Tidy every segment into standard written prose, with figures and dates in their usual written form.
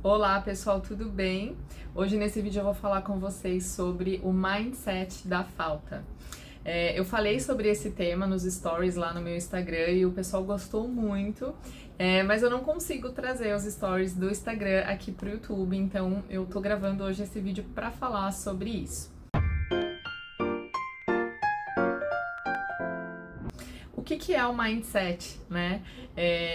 Olá pessoal, tudo bem? Hoje nesse vídeo eu vou falar com vocês sobre o mindset da falta. Eu falei sobre esse tema nos stories lá no meu Instagram e o pessoal gostou muito, mas eu não consigo trazer os stories do Instagram aqui pro YouTube, então eu tô gravando hoje esse vídeo para falar sobre isso. O que é o mindset, né?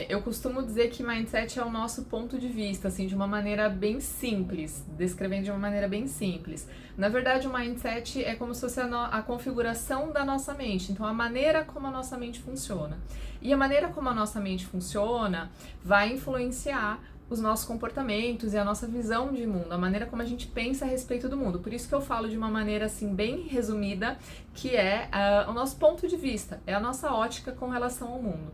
Eu costumo dizer que mindset é o nosso ponto de vista, assim, de uma maneira bem simples, descrevendo de uma maneira bem simples. Na verdade, o mindset é como se fosse a configuração da nossa mente, então a maneira como a nossa mente funciona. E a maneira como a nossa mente funciona vai influenciar os nossos comportamentos e a nossa visão de mundo, a maneira como a gente pensa a respeito do mundo. Por isso que eu falo de uma maneira assim bem resumida, que é o nosso ponto de vista, é a nossa ótica com relação ao mundo.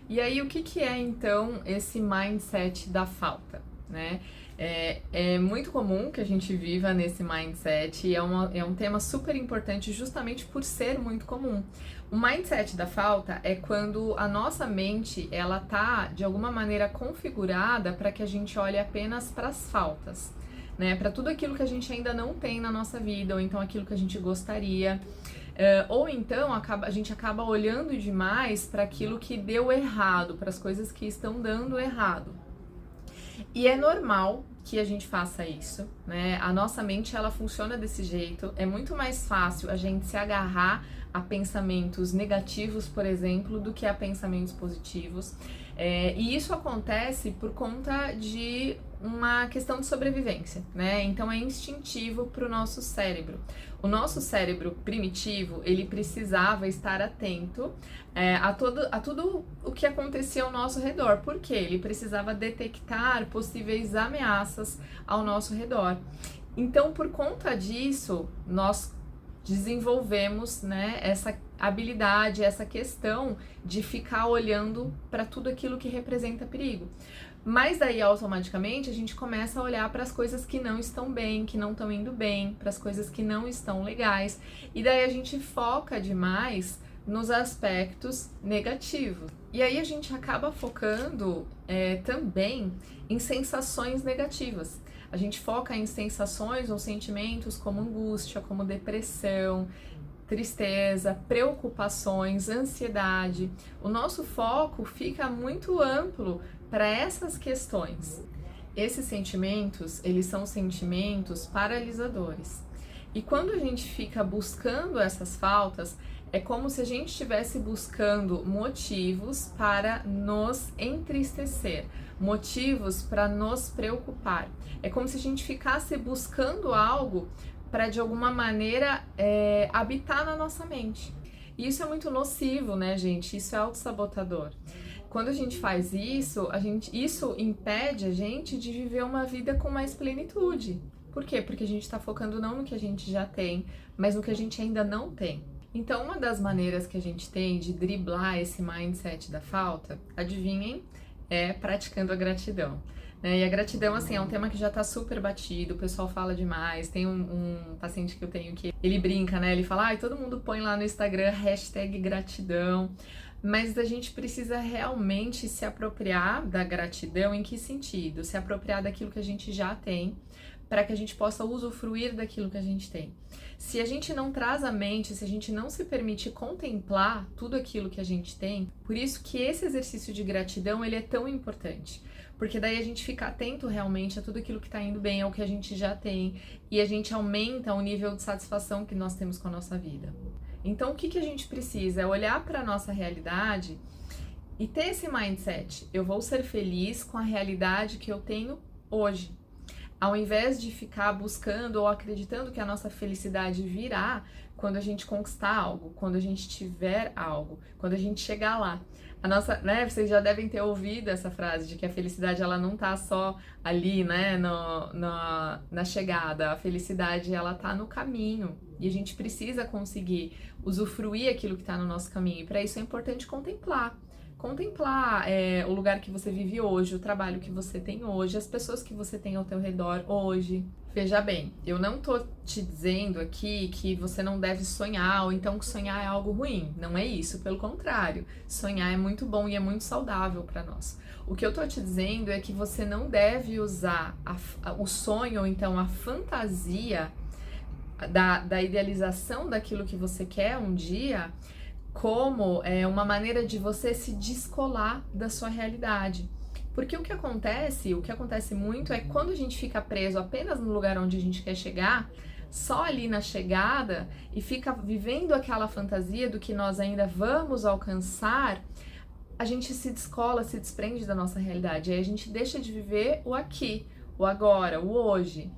E aí, o que é então esse mindset da falta, né? É muito comum que a gente viva nesse mindset e é um tema super importante justamente por ser muito comum. O mindset da falta é quando a nossa mente ela tá de alguma maneira configurada para que a gente olhe apenas para as faltas, né? Para tudo aquilo que a gente ainda não tem na nossa vida ou então aquilo que a gente gostaria. Ou então a gente acaba olhando demais para aquilo que deu errado, para as coisas que estão dando errado. E é normal que a gente faça isso, né? A nossa mente ela funciona desse jeito. É muito mais fácil a gente se agarrar a pensamentos negativos, por exemplo, do que a pensamentos positivos. E isso acontece por conta de uma questão de sobrevivência, né? Então é instintivo para o nosso cérebro. O nosso cérebro primitivo, ele precisava estar atento a tudo o que acontecia ao nosso redor. Por quê? Ele precisava detectar possíveis ameaças ao nosso redor. Então, por conta disso, nós desenvolvemos, né, essa habilidade, essa questão de ficar olhando para tudo aquilo que representa perigo. Mas daí automaticamente a gente começa a olhar para as coisas que não estão bem, que não estão indo bem, para as coisas que não estão legais, e daí a gente foca demais nos aspectos negativos. E aí a gente acaba focando também em sensações negativas. A gente foca em sensações ou sentimentos como angústia, como depressão, tristeza, preocupações, ansiedade. O nosso foco fica muito amplo para essas questões. Esses sentimentos, eles são sentimentos paralisadores. E quando a gente fica buscando essas faltas, é como se a gente estivesse buscando motivos para nos entristecer, motivos para nos preocupar. É como se a gente ficasse buscando algo para de alguma maneira habitar na nossa mente. E isso é muito nocivo, né, gente? Isso é autossabotador. Quando a gente faz isso, isso impede a gente de viver uma vida com mais plenitude. Por quê? Porque a gente está focando não no que a gente já tem, mas no que a gente ainda não tem. Então, uma das maneiras que a gente tem de driblar esse mindset da falta, adivinhem, é praticando a gratidão. E a gratidão, assim, é um tema que já tá super batido, o pessoal fala demais. Tem um paciente que eu tenho que ele brinca, né? Ele fala, todo mundo põe lá no Instagram #gratidão. Mas a gente precisa realmente se apropriar da gratidão em que sentido? Se apropriar daquilo que a gente já tem, para que a gente possa usufruir daquilo que a gente tem. Se a gente não traz à mente, se a gente não se permite contemplar tudo aquilo que a gente tem, por isso que esse exercício de gratidão, ele é tão importante. Porque daí a gente fica atento realmente a tudo aquilo que está indo bem, ao que a gente já tem, e a gente aumenta o nível de satisfação que nós temos com a nossa vida. Então, o que a gente precisa é olhar para a nossa realidade e ter esse mindset. Eu vou ser feliz com a realidade que eu tenho hoje. Ao invés de ficar buscando ou acreditando que a nossa felicidade virá quando a gente conquistar algo, quando a gente tiver algo, quando a gente chegar lá. A nossa, né, vocês já devem ter ouvido essa frase de que a felicidade ela não tá só ali, né, na chegada. A felicidade ela tá no caminho e a gente precisa conseguir usufruir aquilo que tá no nosso caminho. E para isso é importante contemplar contemplar o lugar que você vive hoje, o trabalho que você tem hoje, as pessoas que você tem ao teu redor hoje. Veja bem, eu não tô te dizendo aqui que você não deve sonhar, ou então que sonhar é algo ruim. Não é isso, pelo contrário. Sonhar é muito bom e é muito saudável para nós. O que eu tô te dizendo é que você não deve usar o sonho, ou então a fantasia da idealização daquilo que você quer um dia, como uma maneira de você se descolar da sua realidade. Porque o que acontece muito é que quando a gente fica preso apenas no lugar onde a gente quer chegar, só ali na chegada, e fica vivendo aquela fantasia do que nós ainda vamos alcançar, a gente se descola, se desprende da nossa realidade. Aí a gente deixa de viver o aqui, o agora, o hoje.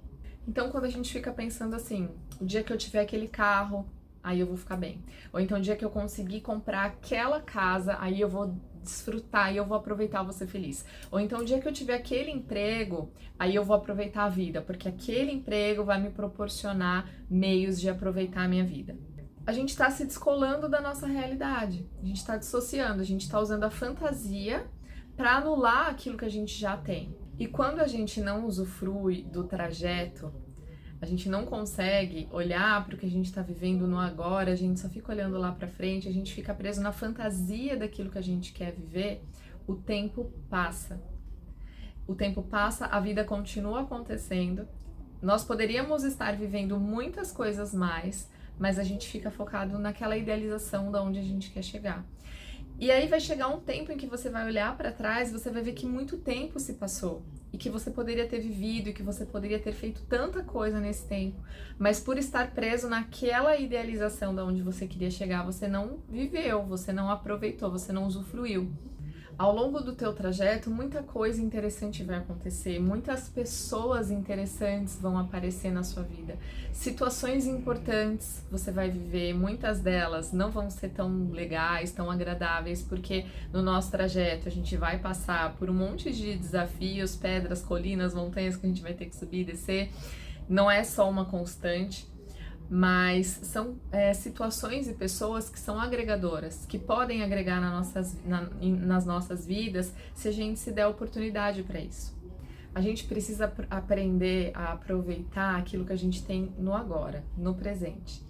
Então, quando a gente fica pensando assim, o dia que eu tiver aquele carro, aí eu vou ficar bem. Ou então, o dia que eu conseguir comprar aquela casa, aí eu vou desfrutar e eu vou aproveitar, eu vou ser feliz. Ou então, o dia que eu tiver aquele emprego, aí eu vou aproveitar a vida, porque aquele emprego vai me proporcionar meios de aproveitar a minha vida. A gente está se descolando da nossa realidade, a gente está dissociando, a gente está usando a fantasia para anular aquilo que a gente já tem. E quando a gente não usufrui do trajeto, a gente não consegue olhar para o que a gente está vivendo no agora, a gente só fica olhando lá para frente, a gente fica preso na fantasia daquilo que a gente quer viver, o tempo passa. O tempo passa, a vida continua acontecendo, nós poderíamos estar vivendo muitas coisas mais, mas a gente fica focado naquela idealização de onde a gente quer chegar. E aí vai chegar um tempo em que você vai olhar para trás, você vai ver que muito tempo se passou e que você poderia ter vivido e que você poderia ter feito tanta coisa nesse tempo, mas por estar preso naquela idealização de onde você queria chegar, você não viveu, você não aproveitou, você não usufruiu. Ao longo do teu trajeto, muita coisa interessante vai acontecer, muitas pessoas interessantes vão aparecer na sua vida, situações importantes você vai viver, muitas delas não vão ser tão legais, tão agradáveis, porque no nosso trajeto a gente vai passar por um monte de desafios, pedras, colinas, montanhas que a gente vai ter que subir e descer, não é só uma constante. Mas são situações e pessoas que são agregadoras, que podem agregar nas nossas vidas se a gente se der oportunidade para isso. A gente precisa aprender a aproveitar aquilo que a gente tem no agora, no presente.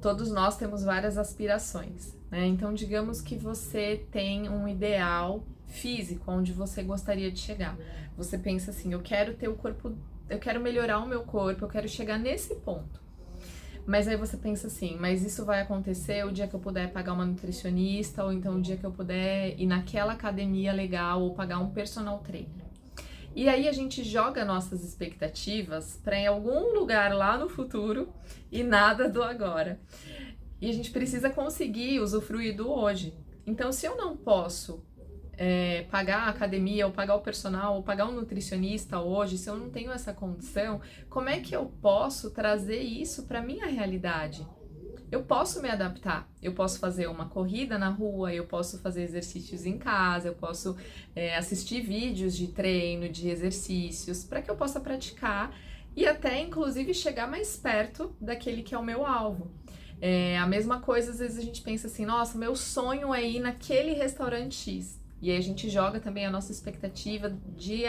Todos nós temos várias aspirações, né? Então, digamos que você tem um ideal físico onde você gostaria de chegar. Você pensa assim, eu quero ter o corpo, eu quero melhorar o meu corpo, eu quero chegar nesse ponto. Mas aí você pensa assim, mas isso vai acontecer o dia que eu puder pagar uma nutricionista, ou então o dia que eu puder ir naquela academia legal, ou pagar um personal trainer. E aí a gente joga nossas expectativas para em algum lugar lá no futuro e nada do agora. E a gente precisa conseguir usufruir do hoje. Então, se eu não posso pagar a academia, ou pagar o personal, ou pagar um nutricionista hoje, se eu não tenho essa condição, como é que eu posso trazer isso para minha realidade? Eu posso me adaptar, eu posso fazer uma corrida na rua, eu posso fazer exercícios em casa, eu posso assistir vídeos de treino, de exercícios, para que eu possa praticar e até, inclusive, chegar mais perto daquele que é o meu alvo. A mesma coisa, às vezes a gente pensa assim, nossa, meu sonho é ir naquele restaurante X. E aí a gente joga também a nossa expectativa de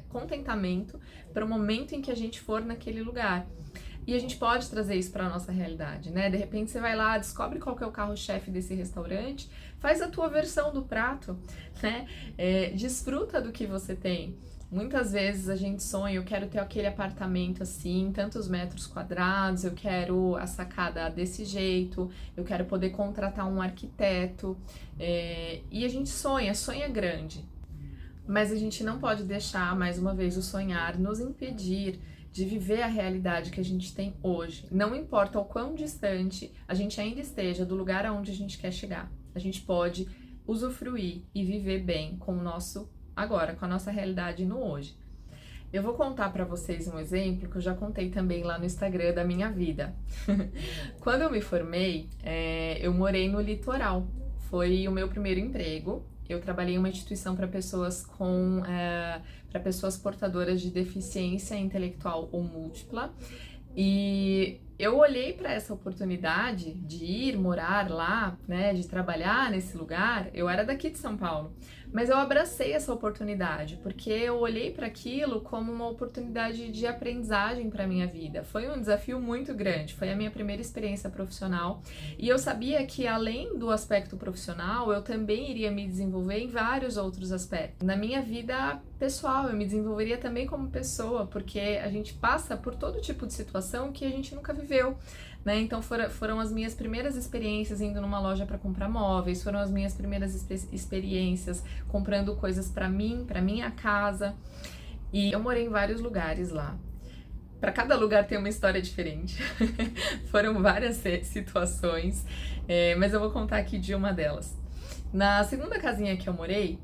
contentamento para o momento em que a gente for naquele lugar. E a gente pode trazer isso para a nossa realidade, né? De repente você vai lá, descobre qual que é o carro-chefe desse restaurante, faz a tua versão do prato, né? Desfruta do que você tem. Muitas vezes a gente sonha, eu quero ter aquele apartamento assim, tantos metros quadrados, eu quero a sacada desse jeito, eu quero poder contratar um arquiteto, e a gente sonha grande. Mas a gente não pode deixar, mais uma vez, o sonhar nos impedir de viver a realidade que a gente tem hoje. Não importa o quão distante a gente ainda esteja do lugar aonde a gente quer chegar, a gente pode usufruir e viver bem com o nosso agora, com a nossa realidade no hoje. Eu vou contar para vocês um exemplo que eu já contei também lá no Instagram da minha vida. Quando eu me formei, eu morei no litoral. Foi o meu primeiro emprego. Eu trabalhei em uma instituição para pessoas portadoras de deficiência intelectual ou múltipla. E eu olhei para essa oportunidade de ir morar lá, né, de trabalhar nesse lugar. Eu era daqui de São Paulo, mas eu abracei essa oportunidade porque eu olhei para aquilo como uma oportunidade de aprendizagem para minha vida. Foi um desafio muito grande, foi a minha primeira experiência profissional e eu sabia que além do aspecto profissional, eu também iria me desenvolver em vários outros aspectos. Na minha vida pessoal, eu me desenvolveria também como pessoa, porque a gente passa por todo tipo de situação que a gente nunca viveu, né? Então foram as minhas primeiras experiências indo numa loja para comprar móveis, foram as minhas primeiras experiências comprando coisas para mim, para minha casa. E eu morei em vários lugares lá. Para cada lugar tem uma história diferente. Foram várias situações, mas eu vou contar aqui de uma delas. Na segunda casinha que eu morei,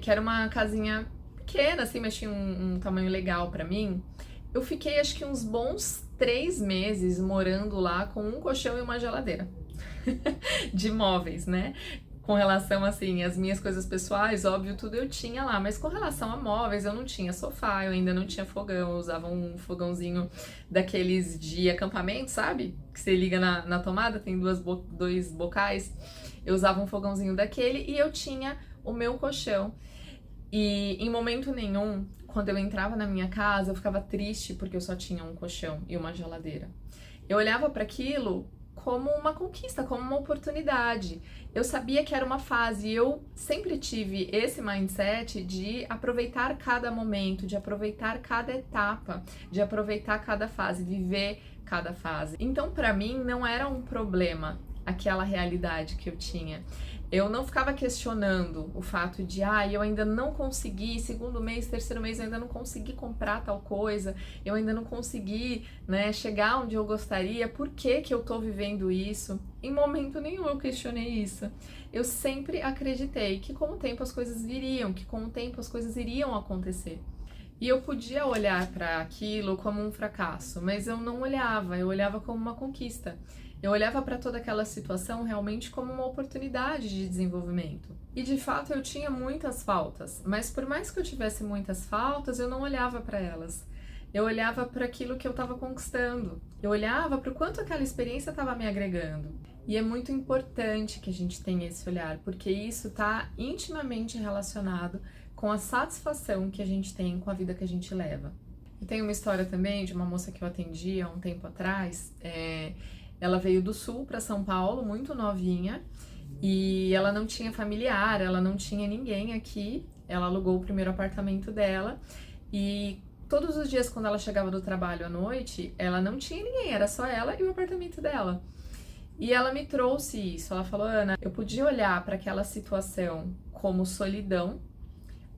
que era uma casinha pequena, assim, mas tinha um tamanho legal pra mim, eu fiquei acho que uns bons 3 meses morando lá com um colchão e uma geladeira de móveis, né? Com relação, assim, às minhas coisas pessoais, óbvio, tudo eu tinha lá, mas com relação a móveis, eu não tinha sofá, eu ainda não tinha fogão, eu usava um fogãozinho daqueles de acampamento, sabe? Que você liga na tomada, tem dois bocais. Eu usava um fogãozinho daquele e eu tinha o meu colchão. E em momento nenhum, quando eu entrava na minha casa, eu ficava triste porque eu só tinha um colchão e uma geladeira. Eu olhava para aquilo como uma conquista, como uma oportunidade. Eu sabia que era uma fase e eu sempre tive esse mindset de aproveitar cada momento, de aproveitar cada etapa, de aproveitar cada fase, viver cada fase. Então, para mim, não era um problema aquela realidade que eu tinha. Eu não ficava questionando o fato de, eu ainda não consegui, segundo mês, terceiro mês, eu ainda não consegui comprar tal coisa, eu ainda não consegui, né, chegar onde eu gostaria, por que que eu tô vivendo isso? Em momento nenhum eu questionei isso. Eu sempre acreditei que com o tempo as coisas viriam, que com o tempo as coisas iriam acontecer. E eu podia olhar para aquilo como um fracasso, mas eu não olhava, eu olhava como uma conquista. Eu olhava para toda aquela situação realmente como uma oportunidade de desenvolvimento. E de fato eu tinha muitas faltas, mas por mais que eu tivesse muitas faltas, eu não olhava para elas. Eu olhava para aquilo que eu estava conquistando. Eu olhava para o quanto aquela experiência estava me agregando. E é muito importante que a gente tenha esse olhar, porque isso está intimamente relacionado com a satisfação que a gente tem com a vida que a gente leva. Eu tenho uma história também de uma moça que eu atendi há um tempo atrás. Ela veio do Sul para São Paulo, muito novinha, e ela não tinha familiar, ela não tinha ninguém aqui. Ela alugou o primeiro apartamento dela e todos os dias quando ela chegava do trabalho à noite, ela não tinha ninguém, era só ela e o apartamento dela. E ela me trouxe isso, ela falou, Ana, eu podia olhar para aquela situação como solidão,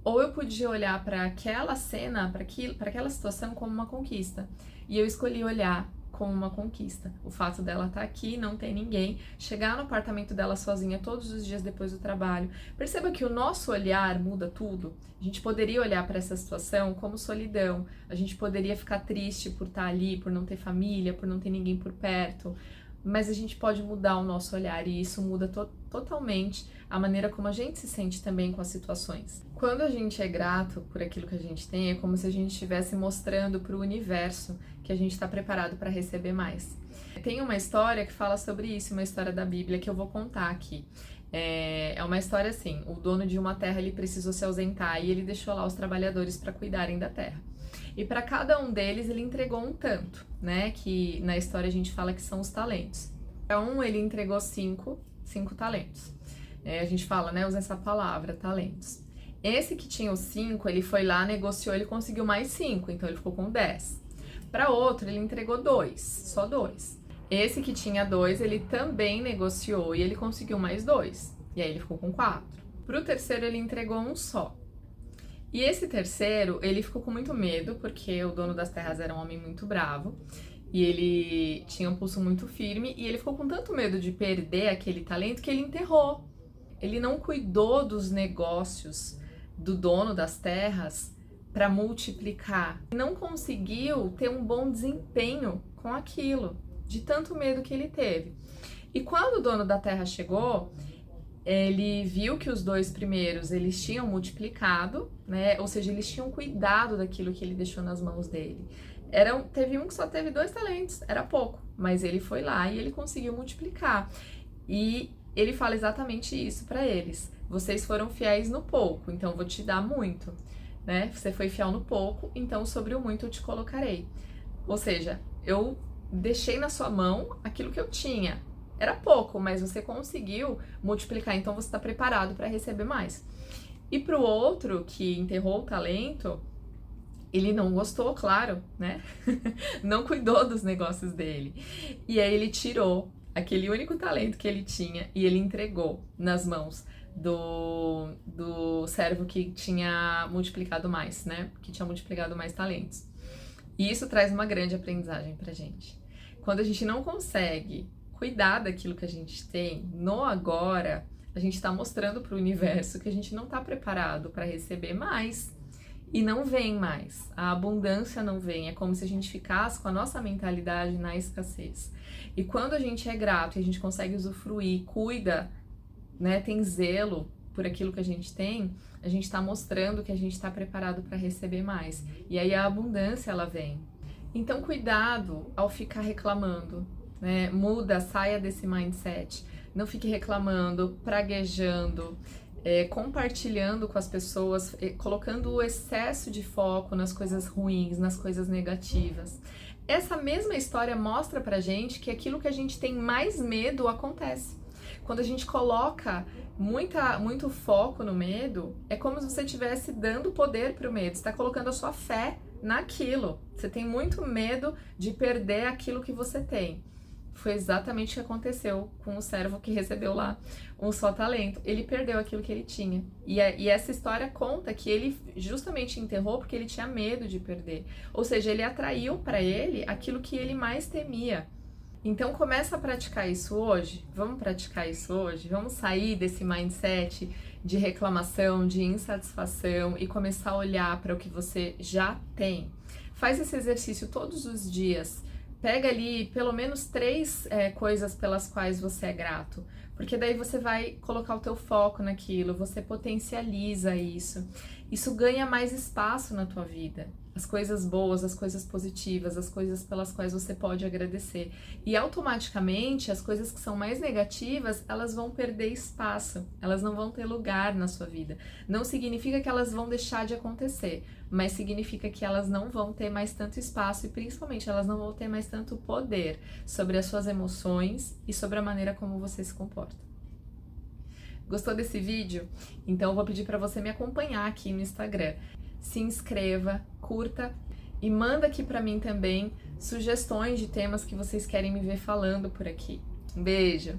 ou eu podia olhar para aquela cena, para aquela situação como uma conquista. E eu escolhi olhar como uma conquista. O fato dela estar aqui, não ter ninguém, chegar no apartamento dela sozinha todos os dias depois do trabalho. Perceba que o nosso olhar muda tudo. A gente poderia olhar para essa situação como solidão, a gente poderia ficar triste por estar ali, por não ter família, por não ter ninguém por perto, mas a gente pode mudar o nosso olhar e isso muda totalmente a maneira como a gente se sente também com as situações. Quando a gente é grato por aquilo que a gente tem, é como se a gente estivesse mostrando para o universo que a gente está preparado para receber mais. Tem uma história que fala sobre isso, uma história da Bíblia que eu vou contar aqui. É uma história assim, o dono de uma terra ele precisou se ausentar e ele deixou lá os trabalhadores para cuidarem da terra. E para cada um deles ele entregou um tanto, né? Que na história a gente fala que são os talentos. Para um ele entregou cinco talentos. A gente fala, né? Usa essa palavra, talentos. Esse que tinha os 5, ele foi lá, negociou, ele conseguiu mais 5, então ele ficou com 10. Para outro ele entregou 2, só 2. Esse que tinha 2, ele também negociou e ele conseguiu mais 2. E aí ele ficou com 4. Para o terceiro ele entregou um só. E esse terceiro, ele ficou com muito medo, porque o dono das terras era um homem muito bravo, e ele tinha um pulso muito firme, e ele ficou com tanto medo de perder aquele talento que ele enterrou. Ele não cuidou dos negócios do dono das terras para multiplicar. Não conseguiu ter um bom desempenho com aquilo, de tanto medo que ele teve. E quando o dono da terra chegou, ele viu que os 2 primeiros eles tinham multiplicado, né? Ou seja, eles tinham cuidado daquilo que ele deixou nas mãos dele. Teve um que só teve 2 talentos, era pouco, mas ele foi lá e ele conseguiu multiplicar. E ele fala exatamente isso para eles: vocês foram fiéis no pouco, então eu vou te dar muito, né? Você foi fiel no pouco, então sobre o muito eu te colocarei. Ou seja, eu deixei na sua mão aquilo que eu tinha. Era pouco, mas você conseguiu multiplicar, então você está preparado para receber mais. E para o outro que enterrou o talento, ele não gostou, claro, né? Não cuidou dos negócios dele. E aí ele tirou aquele único talento que ele tinha e ele entregou nas mãos do servo que tinha multiplicado mais, né? Que tinha multiplicado mais talentos. E isso traz uma grande aprendizagem pra gente. Quando a gente não consegue cuidar daquilo que a gente tem no agora, a gente está mostrando para o universo que a gente não está preparado para receber mais e não vem mais. A abundância não vem. É como se a gente ficasse com a nossa mentalidade na escassez. E quando a gente é grato e a gente consegue usufruir, cuida, né, tem zelo por aquilo que a gente está mostrando que a gente está preparado para receber mais. E aí a abundância ela vem. Então cuidado ao ficar reclamando. Né? Muda, saia desse mindset. Não fique reclamando, praguejando, compartilhando com as pessoas, colocando o excesso de foco nas coisas ruins, nas coisas negativas. Essa mesma história mostra pra gente que aquilo que a gente tem mais medo acontece. Quando a gente coloca muito foco no medo, é como se você estivesse dando poder pro medo, você está colocando a sua fé naquilo. Você tem muito medo de perder aquilo que você tem. Foi exatamente o que aconteceu com o servo que recebeu lá um só talento. Ele perdeu aquilo que ele tinha. E essa história conta que ele justamente enterrou porque ele tinha medo de perder. Ou seja, ele atraiu para ele aquilo que ele mais temia. Então começa a praticar isso hoje. Vamos praticar isso hoje? Vamos sair desse mindset de reclamação, de insatisfação e começar a olhar para o que você já tem. Faz esse exercício todos os dias. Pega ali pelo menos 3 coisas pelas quais você é grato, porque daí você vai colocar o teu foco naquilo, você potencializa isso. Isso ganha mais espaço na tua vida. As coisas boas, as coisas positivas, as coisas pelas quais você pode agradecer. E automaticamente as coisas que são mais negativas, elas vão perder espaço, elas não vão ter lugar na sua vida. Não significa que elas vão deixar de acontecer, mas significa que elas não vão ter mais tanto espaço e principalmente elas não vão ter mais tanto poder sobre as suas emoções e sobre a maneira como você se comporta. Gostou desse vídeo? Então eu vou pedir para você me acompanhar aqui no Instagram. Se inscreva, curta e manda aqui para mim também sugestões de temas que vocês querem me ver falando por aqui. Um beijo!